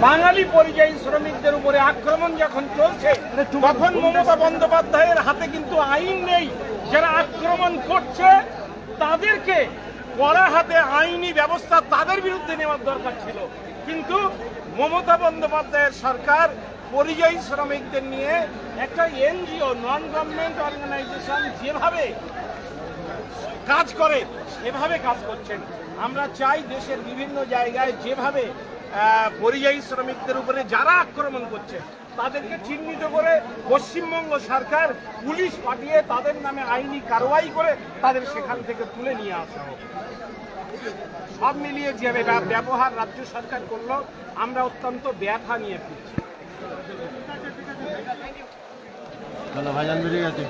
বাঙালি পরিযায়ী শ্রমিকদের উপরে আক্রমণ যখন চলছে তখন মমতা বন্দ্যোপাধ্যায়ের হাতে কিন্তু আইন নেই। যারা আক্রমণ করছে তাদেরকে কড়া হাতে আইনি ব্যবস্থা তাদের বিরুদ্ধে নেওয়ার দরকার ছিল, কিন্তু মমতা বন্দ্যোপাধ্যায়ের সরকার পরিযায়ী শ্রমিকদের নিয়ে একটা এনজিও, নন গভর্নমেন্ট অর্গানাইজেশন যেভাবে কাজ করে সেভাবে কাজ করছেন। আমরা চাই দেশের বিভিন্ন জায়গায় যেভাবে পরিযায়ী শ্রমিকদের উপরে যারা আক্রমণ করছে তাদেরকে চিহ্নিত করে পশ্চিমবঙ্গ সরকার পুলিশ পাঠিয়ে তাদের নামে আইনি কারওয়াই করে তাদের সেখান থেকে তুলে নিয়ে আসা হোক। সব মিলিয়ে যে ব্যবহার রাজ্য সরকার করলো আমরা অত্যন্ত ব্যথা নিয়ে ফিরছি। ভাইজান বেরিয়ে গেছে।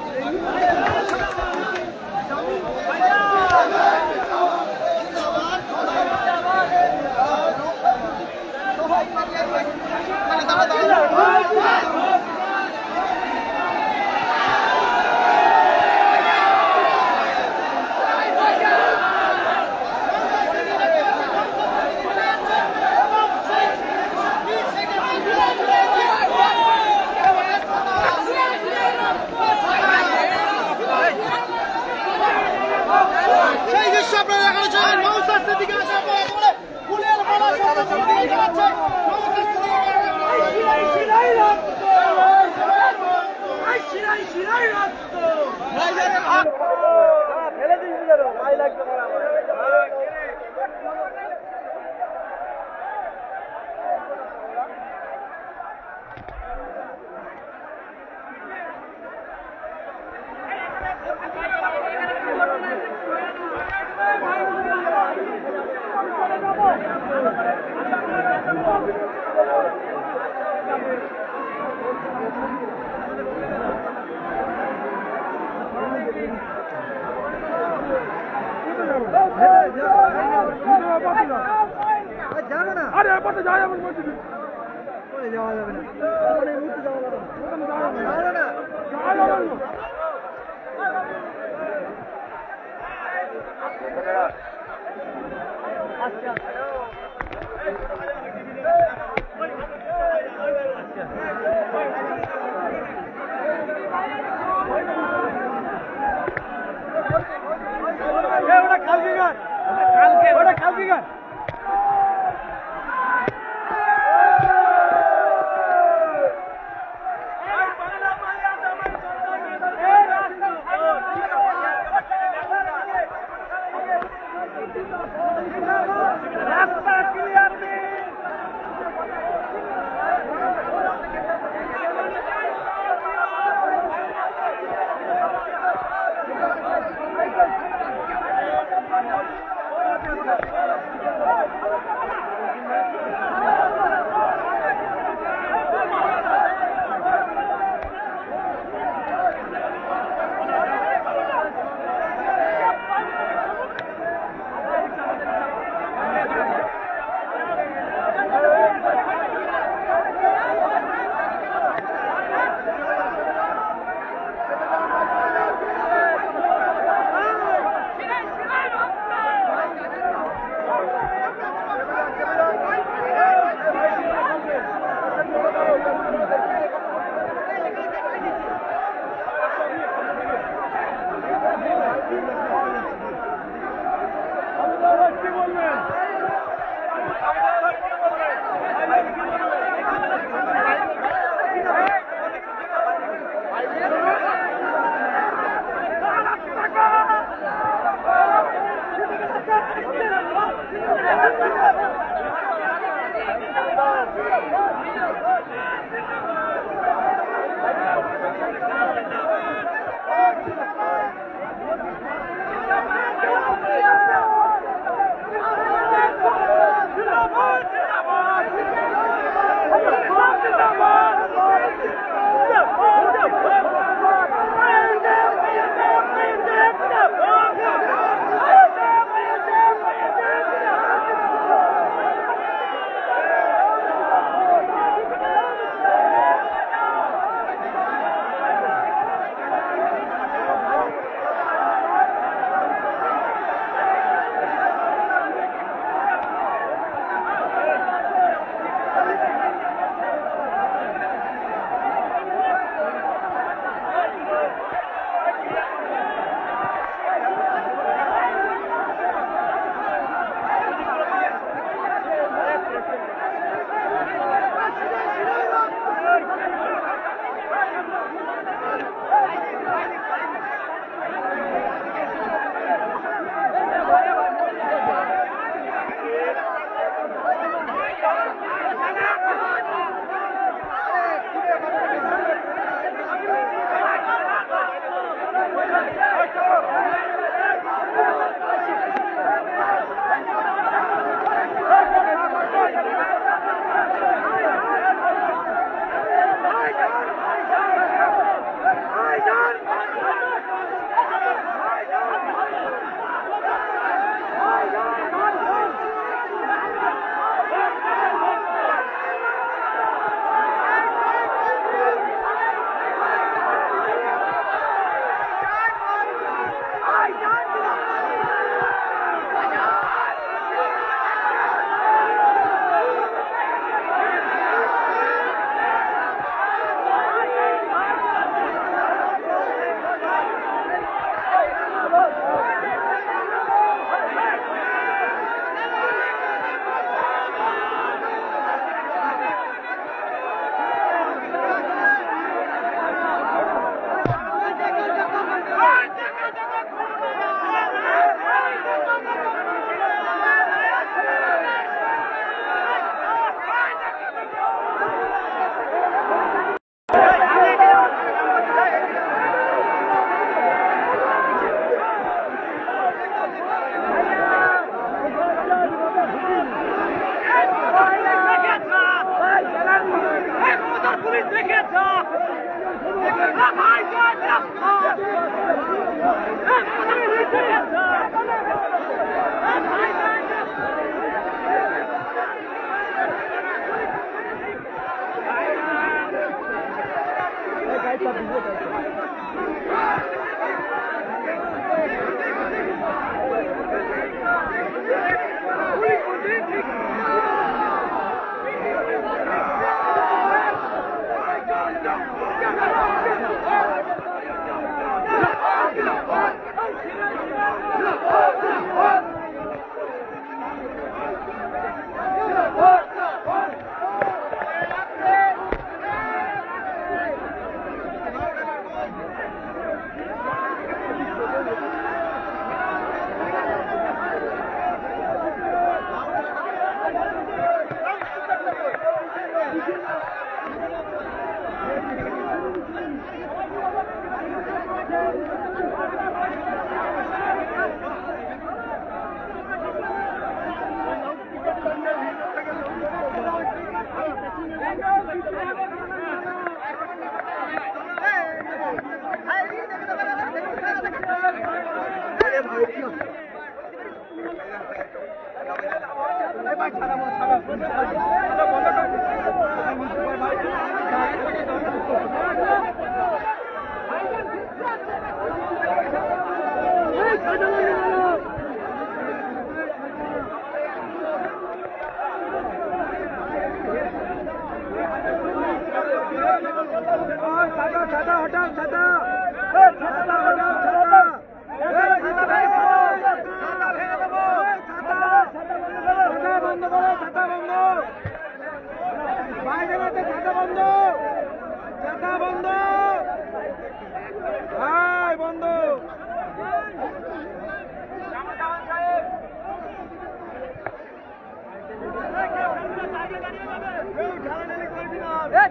রাস্তা ক্লিয়ার দিন।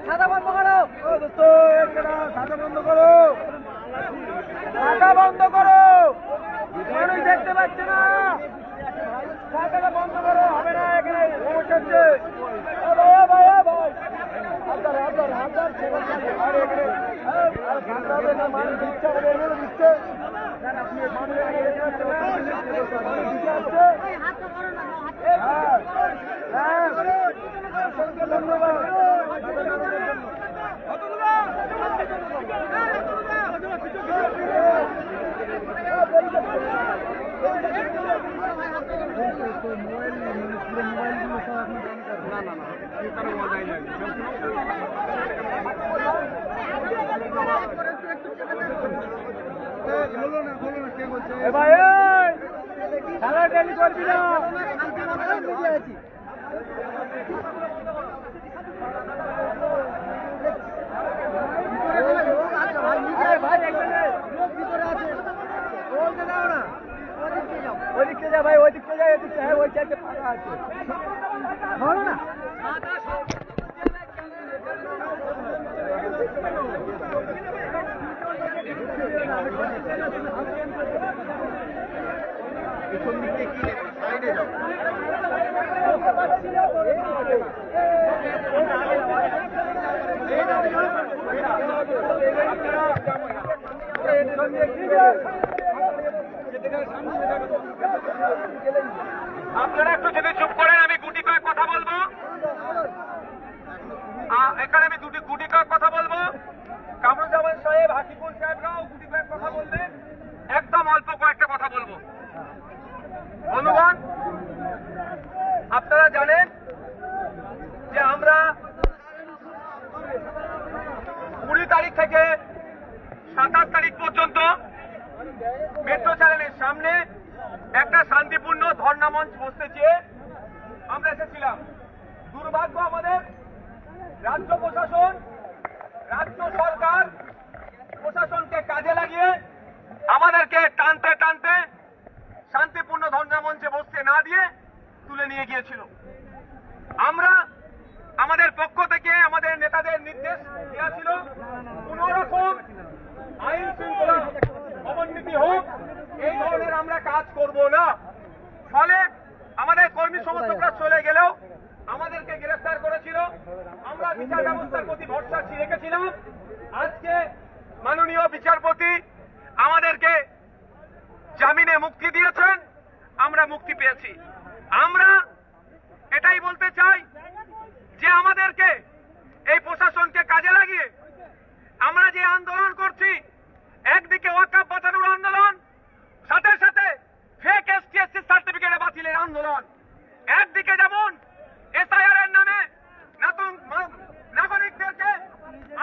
ছাতা বন্ধ করো, ছাতা বন্ধ করো, ছাতা বন্ধ করো, মানুষ দেখতে পাচ্ছে না, ছাতাটা বন্ধ করো, হবে না এখানে সমস্যা হচ্ছে। মানুষ দিচ্ছে, দিচ্ছে খেলা টেলি করবি না, ওইদিকে যা ভাই, ওইদিকে যা, এদিকে হ্যাঁ ওই চাইতে ফাঁকা আছে না। আপনারা একটু যদি চুপ করেন, আমি গুটি কয়েক কথা বলবো। এখানে আমি গুটি কয়েক কথা বলবো। কামরুজ্জামান সাহেব, হাকিবুল সাহেবরাও গুটি কয়েক কথা বলবেন। একদম অল্প কয়েকটা কথা বলবো। বন্ধুগণ, আপনারা জানেন যে আমরা 20 তারিখ থেকে 27 তারিখ পর্যন্ত মেট্রো চ্যানেলের সামনে একটা শান্তিপূর্ণ ধর্ণা মঞ্চ বসতে চেয়ে আমরা এসেছিলাম। দুর্ভাগ্য আমাদের, রাজ্য প্রশাসন, রাজ্য সরকার প্রশাসনকে কাজে লাগিয়ে আমাদেরকে টানতে টানতে শান্তিপূর্ণ ধর্ণা মঞ্চে বসতে না দিয়ে তুলে নিয়ে গিয়েছিল। আমরা আমাদের পক্ষ থেকে আমাদের নেতাদের নির্দেশ দেওয়া ছিল, কোন রকম আইন শৃঙ্খলা অবনতি হোক এই ধরনের আমরা কাজ করব না। ফলে আমাদের কর্মী সমর্থকরা চলে গেলেও আমাদেরকে গ্রেফতার করেছিল। আমরা বিচার ব্যবস্থার প্রতি ভরসা রেখেছিলাম। আজকে মাননীয় বিচারপতি আমাদেরকে জামিনে মুক্তি দিয়েছেন, আমরা মুক্তি পেয়েছি। আমরা এটাই বলতে চাই যে আমাদেরকে এই প্রশাসনকে কাজে লাগিয়ে আমরা যে আন্দোলন করছি, একদিকে ওয়াকফ বাঁচানোর আন্দোলন, সাথে সাথে ফেক এসটিএসসি সার্টিফিকেট বাতিলের আন্দোলন। একদিকে যেমন এসআইআর এর নামে নাগরিকদেরকে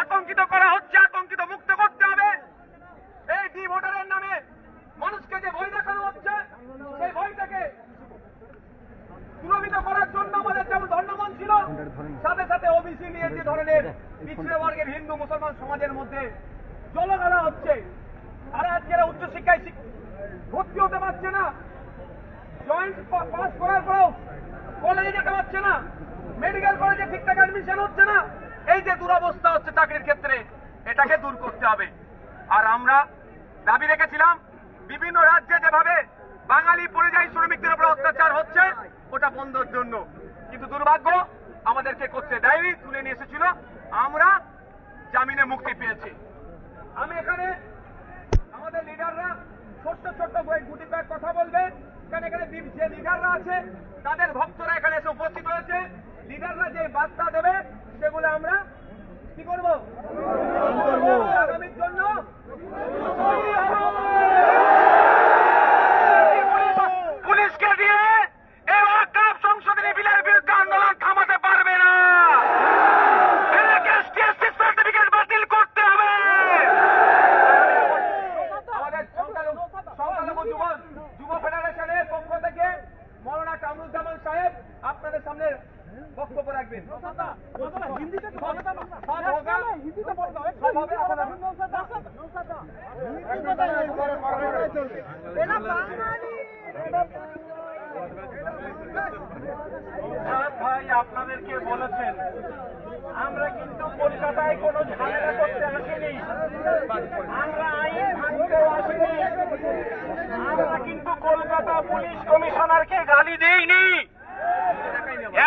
আতঙ্কিত করা হচ্ছে, আতঙ্কিত মুক্ত করতে হবে। এই ডি ভোটারের নামে মানুষকে যে ভয় দেখানো হচ্ছে, সেই ভয়টাকে দূরীভূত করার জন্য আমাদের যেমন ধর্ণামন ছিল, সাথে সাথে ওবিসি নিয়ে যে ধরনের পিছিয়ে বর্গের হিন্দু মুসলমান সমাজের মধ্যে জলগালা হচ্ছে। আর আজকের উচ্চশিক্ষায় ভর্তি হতে পারছে না, জয়েন্ট পাস করার পরেও কলেজে যেতে পারছে না, মেডিকেল কলেজে ঠিকঠাক অ্যাডমিশন হচ্ছে না। এই যে দুরবস্থা হচ্ছে চাকরির ক্ষেত্রে, এটাকে দূর করতে হবে। আর আমরা দাবি রেখেছিলাম বিভিন্ন রাজ্যে যেভাবে বাঙালি পরিযায়ী শ্রমিকদের উপর অত্যাচার হচ্ছে ওটা বন্ধের জন্য, কিন্তু দুর্ভাগ্য আমাদেরকে করতে দেয়নি, তুলে নিয়ে এসেছিল, আমরা জামিনে মুক্তি পেয়েছি। আমি এখানে আমাদের লিডাররা ছোট্ট ছোট্ট গুটি কয়েক কথা বলবে, কারণ এখানে যে লিডাররা আছে তাদের ভক্তরা এখানে এসে উপস্থিত হয়েছে। লিডাররা যে বার্তা দেবে সেগুলো আমরা কি করবো আগামীর জন্য পুলিশকে দিয়ে এই ওয়াকফ সংশোধনী বিলের বিরুদ্ধে আন্দোলন থামাতে পারবে না। সার্টিফিকেট বাতিল করতে হবে। আমাদের সংখ্যালঘু যুব ফেডারেশনের পক্ষ থেকে মৌলানা কামরুজ্জামান সাহেব আপনাদের সামনে বক্তব্য রাখবেন। ভাই আপনাদেরকে বলেছেন আমরা কিন্তু কলকাতায় কোনো ঝামেলা করতে আসিনি, আমরা আইন ভাঙতে আসিনি, আমরা কিন্তু কলকাতা পুলিশ কমিশনারকে গালি দেইনি।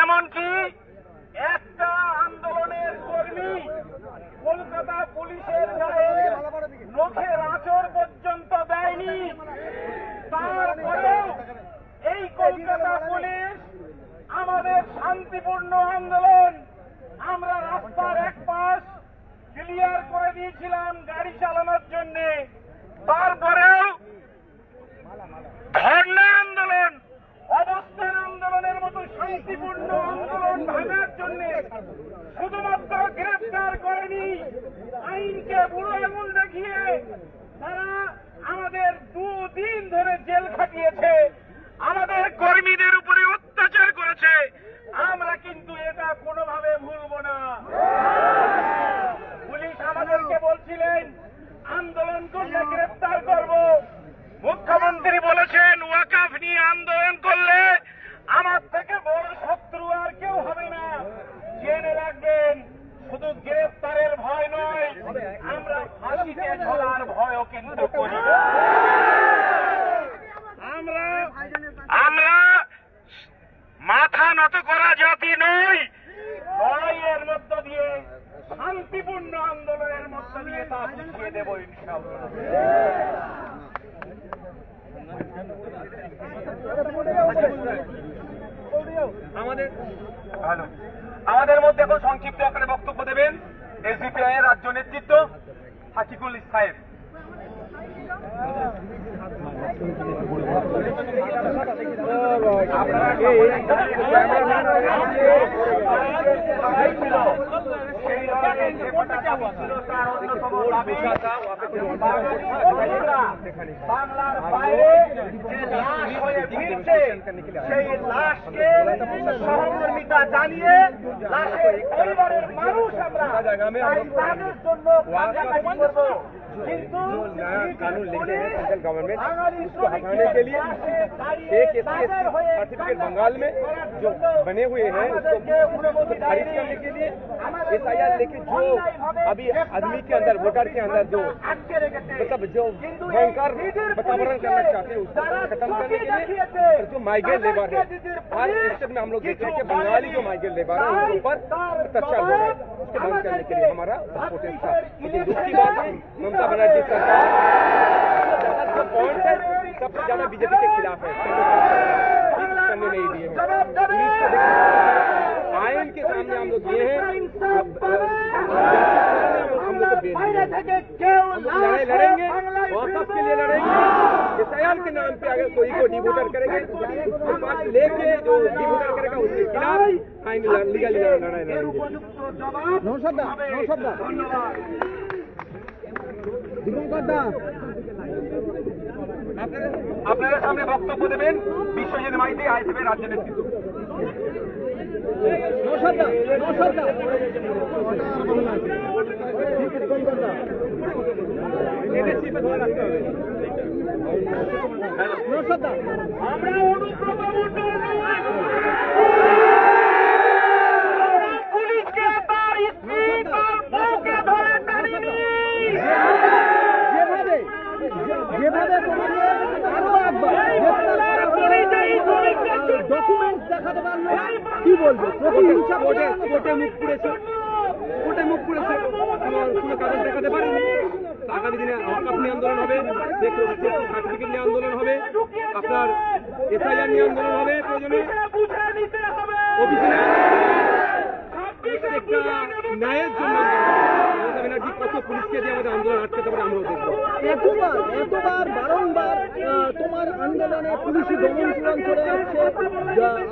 এমনকি একটা আন্দোলনের কর্মী কলকাতা পুলিশের গায়ে নখের আঁচড় পর্যন্ত দেয়নি। তারপরেও এই কলকাতা পুলিশ আমাদের শান্তিপূর্ণ আন্দোলন, আমরা রাস্তার এক পাশ ক্লিয়ার করে দিয়েছিলাম গাড়ি চালানোর জন্য, তারপরেও ধর্ণা আন্দোলন, অবস্থান আন্দোলনের মতো শান্তিপূর্ণ আন্দোলন ভাঙার জন্য শুধুমাত্র গ্রেফতার করেনি, আইনকে বুড়ো আঙুল দেখিয়ে তারা আমাদের 2 দিন ধরে জেল খাটিয়েছে, আমাদের কর্মীদের উপরে অত্যাচার করেছে। আমরা কিন্তু এটা কোনোভাবে ভুলব না। পুলিশ আমাদেরকে বলছিলেন আন্দোলন করলে গ্রেফতার করব, মুখ্যমন্ত্রী বলেছেন ওয়াকফ নিয়ে আন্দোলন করলে আমার থেকে বড় শত্রু আর কেউ হবে না। জেনে রাখবেন শুধু গ্রেফতারের ভয় নয়, আমরা ফাঁসিতে ঝোলার ভয়ও কিন্তু করি। আমরা মাথা নত করা জাতি নই, লড়াইয়ের মধ্য দিয়ে শান্তিপূর্ণ আন্দোলনের মধ্য দিয়ে তা বুঝিয়ে দেব ইনশাআল্লাহ। আমাদের মধ্যে এখন সংক্ষিপ্ত আকারে বক্তব্য দেবেন এসডিপিআই এর রাজ্য নেতৃত্ব হাকিকুল সাহেব। বাংলার বাইরে যে লাশ হয়ে ফিরছে সেই লাশকে সহমর্মিতা জানিয়ে লাশের পরিবারের মানুষ আমরা তাদের জন্য কান্নাকাটি করব, কিন্তু कानून लेके हैं सेंट्रल गवर्नमेंट उसको हटाने के लिए एक सर्टिफिकेट बंगाल में जो बने हुए हैं उसको खारिज करने के लिए SIR लेके जो अभी आदमी के अंदर वोटर के अंदर जो मतलब जो भयंकर वातावरण करना चाहते हैं उसको खत्म करने के लिए जो माइग्रेंट लेबर है हर स्टेट में हम लोग देखते हैं कि बंगाली जो माइग्रेंट लेबर है उनके ऊपर अत्याचार हो रहा है, उसको बंद करने के लिए हमारा सपोर्ट था। लेकिन दुख की बात है ममता बनर्जी सरकार सब पॉइंट है सबसे ज्यादा बीजेपी के खिलाफ है, करने नहीं दिए हैं। आयन के सामने हम लोग ये हैं हम लोग को बेल लड़ाई लड़ेंगे, वक़्फ़ के लिए लड़ेंगे, SIR के नाम पे अगर कोई को डिवोटर करेंगे उसके पास लेके जो डिवोटर करेगा उसके खिलाफ आयन लीगल लड़ाई लड़ेंगे। আপনাদের সামনে বক্তব্য দেবেন বিশ্বজিৎ মাইতি আইএসএফ এর রাজ্য নেতৃত্ব। আমরা পুলিশকে তার স্পিড বলবো? প্রতিহিংসা কোর্টে মুখ পুড়েছে আমার কোনো কাগজ দেখাতে পারেনি। আগামী দিনে ওয়াকফ নিয়ে আন্দোলন হবে, সার্টিফিকেট নিয়ে আন্দোলন হবে, আপনার এসআইআর নিয়ে আন্দোলন হবে, প্রয়োজনে প্রত্যেকটা ন্যায়ের জন্য মমতা ব্যানার্জি কত পুলিশকে দিয়ে আমাদের আন্দোলন আটকাতে পারে আমরাও দেখবো। এতবার বারংবার তোমার আন্দোলনে পুলিশি দমন পীড়ন চলে যাচ্ছে,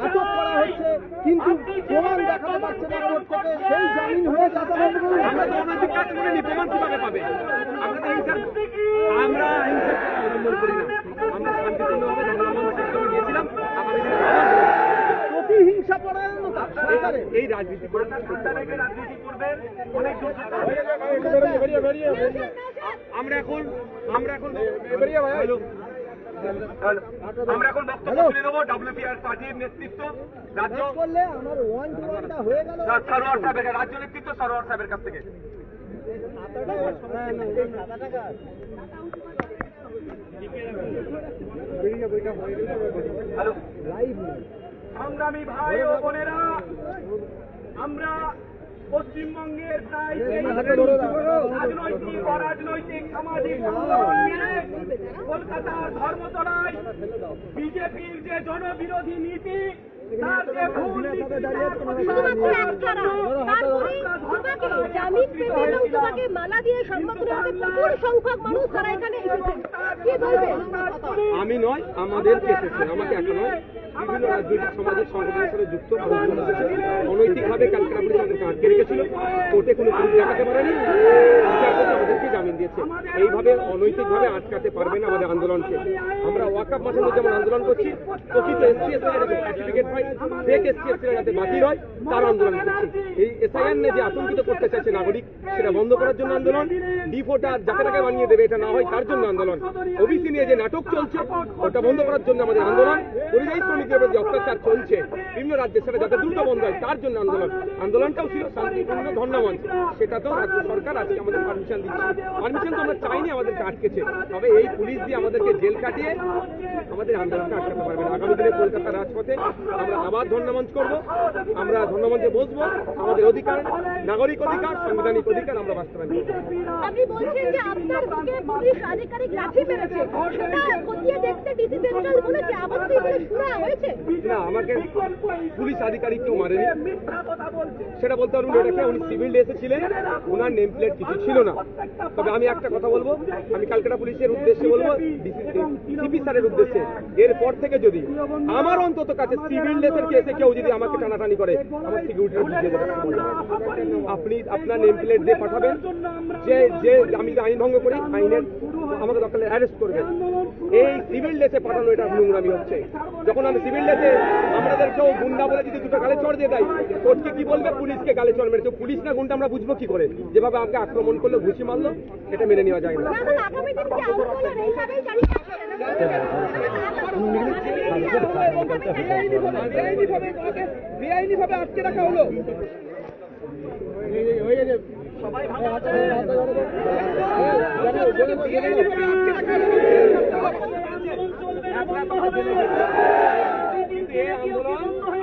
আটক করা হচ্ছে, কিন্তু প্রমাণ দেখাতে পারছে না কোর্ট থেকে, সেই জামিন হয়ে চাচা বন্ধ করুন। আমরা তো অনৈতিক কাজ করিনি, প্রমাণ কিভাবে পাবে? আমরা হিংসা অবলম্বন করি না, আমরা শান্তিপূর্ণভাবে ধর্মবন্ধ গিয়েছিলাম। আগামী দিনে প্রতিহিংসা পরায়ণতা সরকারের এই রাজনীতি করে আমরা এখন বক্তব্য তুলে নেবো WPR পার্টির নেতৃত্ব রাজ্য করলে আমার 1-to-1 হয়ে গেল সরোয়ার সাহেবের রাজ্য নেতৃত্ব সরোয়ার সাহেবের কাছ থেকে। সংগ্রামী ভাই ও বোনেরা, আমরা পশ্চিমবঙ্গের প্রায় রাজনৈতিক অরাজনৈতিক সামাজিক সংগঠন মিলে কলকাতার ধর্মতলায় বিজেপির যে জনবিরোধী নীতি, তার যে ভুল আমি নয়, আমাদের এসেছে, আমাকে একা নয়, বিভিন্ন রাজনৈতিক সামাজিক সংগঠনের সাথে যুক্ত অনৈতিকভাবে ক্যালকাটা পুলিশ আমাদেরকে আটকে রেখেছিল, কোর্টে কোনো পুলিশ দেখাতে পারেনি, বিচারপতি আমাদেরকে জামিন দিয়েছে। এইভাবে অনৈতিকভাবে আটকাতে পারবে না আমাদের আন্দোলনকে। আমরা ওয়াকফ বাঁচানোর যেমন আন্দোলন করছি, প্রকৃত SC/SC যাতে সার্টিফিকেট হয়, ফেক SC/SC যাতে বাতিল হয়, তার আন্দোলন করছি। এই এসআইআর নিয়ে যে আতঙ্কিত করতে চাইছে নাগরিক, সেটা বন্ধ করার জন্য আন্দোলন। D4টা যাকে তাকে বানিয়ে দেবে, এটা না হয় তার জন্য আন্দোলন। ওবিসি নিয়ে যে নাটক চলছে, ওটা বন্ধ করার জন্য আমাদের আন্দোলন। পরিযায়ী শ্রমিকদের উপর যে অত্যাচার চলছে বিভিন্ন রাজ্যে, সেটা যাতে দ্রুত বন্ধ হয়, তার জন্য আন্দোলন। আন্দোলনটাও ছিল শান্তিপূর্ণ ধর্ণামঞ্চ, সেটাতেও রাজ্য সরকার আজকে আমাদের পারমিশন দিচ্ছে। পারমিশন তো আমরা চাইনি, আমাদেরকে আটকেছে। তবে এই পুলিশ দিয়ে আমাদেরকে জেল কাটিয়ে আমাদের আন্দোলনটা আটকাতে পারবে না। আগামী দিনে কলকাতার রাজপথে আমরা আবার ধর্ণামঞ্চ করবো, আমরা ধর্ণামঞ্চে বসবো। আমাদের অধিকার, নাগরিক অধিকার, সাংবিধানিক অধিকার আমরা বাস্তবায়ন করবো। আপনি বলছেন যে আপনার বুকে পুলিশ আধিকারিক লাঠি মেরেছে, সেটা খতিয়ে দেখতে ডিসি সেন্ট্রাল বলেছে, আবার কি বলে শোনা হয়েছে? না, আমাকে পুলিশ আধিকারিক কেউ মারেনি, সেটা বলতে পারবেন। ওটাকে উনি সিভিল ড্রেসে ছিলেন, ওনার নেম প্লেট কিছু ছিল না। তবে আমি একটা কথা বলবো, আমি ক্যালকাটা পুলিশের উদ্দেশ্যে বলবো, সিপি স্যারের উদ্দেশ্যে, এরপর থেকে যদি আমার অন্তত কাছে সিভিল ড্রেসের কেসে কেউ যদি আমাকে টানাটানি করে, আমার সিকিউরিটি বুঝিয়ে দেবে। আপনি আপনার নেম প্লেট দিয়ে পাঠাবেন, যে আমি আইন ভঙ্গ করি, আইনের আমাকে দরকার অ্যারেস্ট করবেন। এই সিভিল ড্রেসে পাঠানো এটা নোংরামি হচ্ছে। যখন আমি সিভিল ড্রেসে আমাদের কেউ গুন্ডা বলে যদি দুটো গালে চড় দিয়ে দেয়, কোর্টকে কি বলবে? পুলিশকে গালে চড় মেরেছে। পুলিশ না গুন্ডা আমরা বুঝবো কি করে? যেভাবে আমাকে আক্রমণ করলো, ঘুষি মারলো, এটা মেনে নেওয়া যায় না। বেআইনিভাবে আটকে রাখা হলো। সবাই ভালো আছে।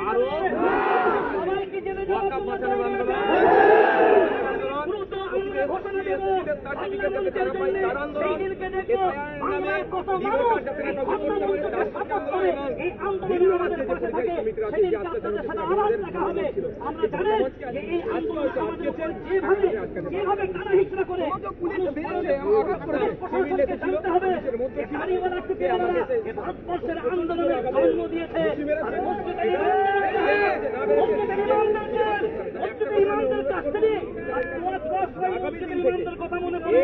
আরো ওয়াকফ বাঁচানোর আন্দোলন, কথা মনে পড়ে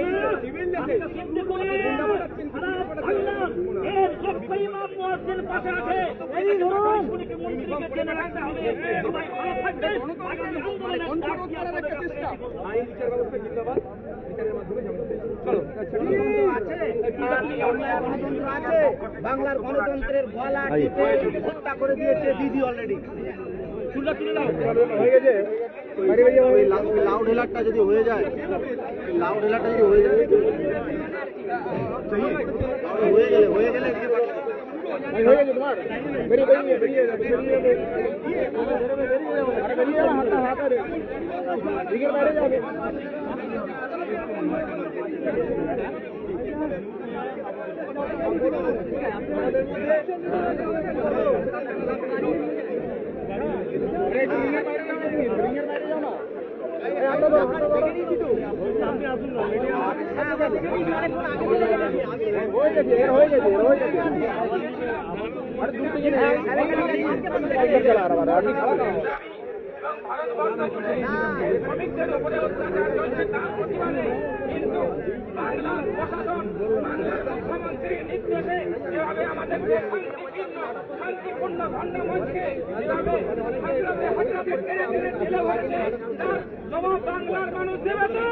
পাশে আছে। এই ধরুন জেনে রাখতে হবে, সবাই ভালো থাকবেন। আইন বিচার ব্যবস্থা জিন্দাবাদ, বিচারের মাধ্যমে বাংলার গণতন্ত্রের গলা টিপে হত্যা করে দিয়েছে দিদি অলরেডি। হয়ে গেছে। লাউড হেলারটা যদি হয়ে যায়, লাউড হেলারটা যদি হয়ে যায়, হয়ে গেলে শ্রমিকদের উপরে অত্যাচার চলছে তার প্রতিবাদে কিন্তু বাংলার প্রশাসন বাংলার মুখ্যমন্ত্রীর নির্দেশে যেভাবে আমাদেরকে শান্তিপূর্ণ ধর্ণা মঞ্চকে যেভাবে হাজরাতে টেনে টেনে জেলে ভরেছে তার জবাব বাংলার মানুষ দেবে তো।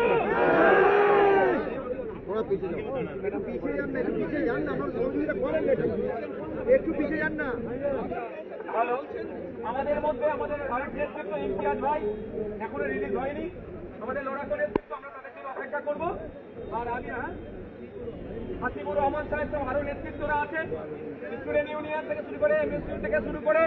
ভালো, আমাদের মধ্যে আমাদের ভারত নেতৃত্ব ইমতিয়াজ ভাই এখনো রিলিজ হয়নি, আমাদের লড়াকু নেতৃত্ব, আমরা তাদের জন্য অপেক্ষা করবো। আর আমি হাসিবুর রহমান সাহেব সব আরো নেতৃত্বরা আছেন, স্টুডেন্ট ইউনিয়ন থেকে শুরু করে এমএসইউ থেকে শুরু করে